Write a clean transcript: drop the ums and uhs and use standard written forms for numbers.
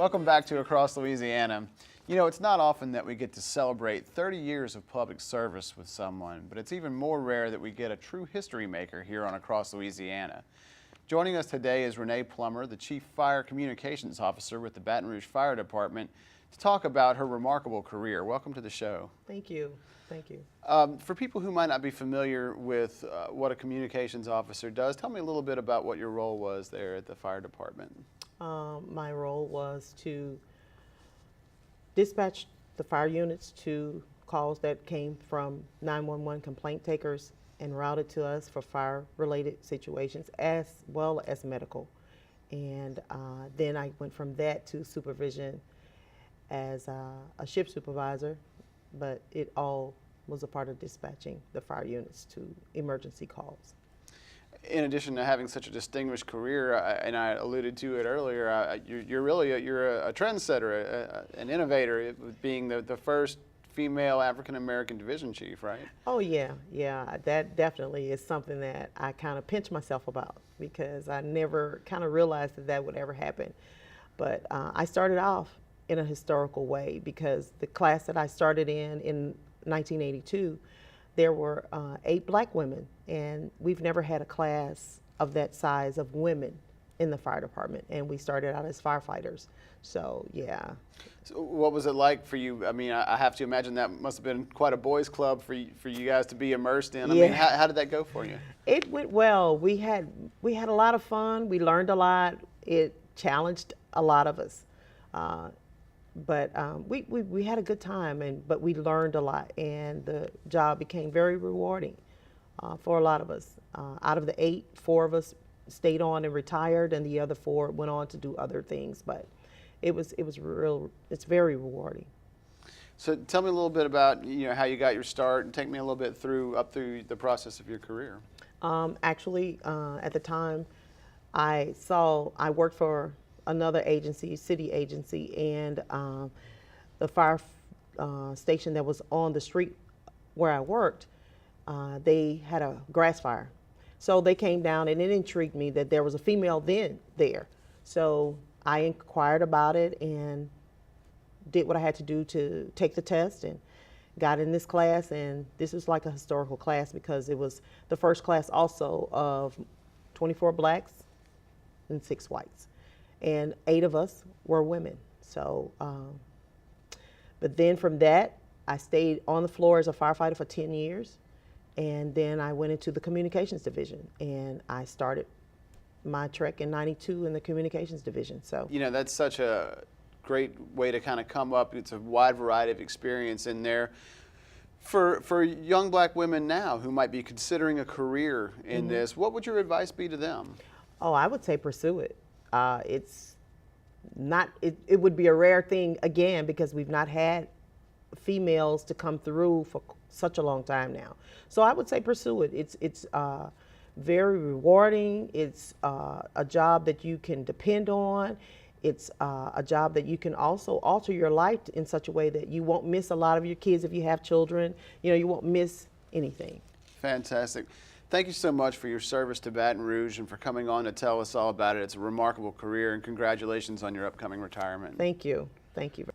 Welcome back to Across Louisiana. You know, it's not often that we get to celebrate 30 years of public service with someone, but it's even more rare that we get a true history maker here on Across Louisiana. Joining us today is Plummer, the Chief Fire Communications Officer with the Baton Rouge Fire Department, to talk about her remarkable career. Welcome to the show. Thank you. Thank you. For people who might not be familiar with what a communications officer does, tell me a little bit about what your role was there at the fire department. My role was to dispatch the fire units to calls that came from 911 complaint takers and routed to us for fire-related situations as well as medical. And then I went from that to supervision as a shift supervisor, but it all was a part of dispatching the fire units to emergency calls. In addition to having such a distinguished career, and I alluded to it earlier, you're really a trendsetter, an innovator, being the first female African-American division chief, right? Oh yeah, that definitely is something that I kind of pinch myself about, because I never kind of realized that that would ever happen. But I started off in a historical way, because the class that I started in 1982, there were 8 black women, and we've never had a class of that size of women in the fire department, and we started out as firefighters. So yeah. So what was it like for you? I mean, I have to imagine that must have been quite a boys' club for you guys to be immersed in. I mean, how did that go for you? It went well. We had a lot of fun. We learned a lot. It challenged a lot of us. But we had a good time, but we learned a lot, and the job became very rewarding for a lot of us. Out of the 8, 4 of us stayed on and retired, and the other 4 went on to do other things. But it's very rewarding. So tell me a little bit about how you got your start, and take me a little bit up through the process of your career. Actually, at the time, I worked for another agency, city agency, and the fire station that was on the street where I worked, they had a grass fire. So they came down, and it intrigued me that there was a female then there. So I inquired about it and did what I had to do to take the test, and got in this class. And this was like a historical class, because it was the first class also of 24 blacks and 6 whites. And 8 of us were women. So, but then from that, I stayed on the floor as a firefighter for 10 years. And then I went into the communications division, and I started my trek in '92 in the communications division. So, that's such a great way to kind of come up. It's a wide variety of experience in there. For young black women now who might be considering a career in this, what would your advice be to them? Oh, I would say pursue it. It's not, it would be a rare thing again, because we've not had females to come through for such a long time now. So I would say pursue it. It's very rewarding. It's a job that you can depend on. It's a job that you can also alter your life in such a way that you won't miss a lot of your kids if you have children. You won't miss anything. Fantastic. Thank you so much for your service to Baton Rouge and for coming on to tell us all about it. It's a remarkable career, and congratulations on your upcoming retirement. Thank you. Thank you.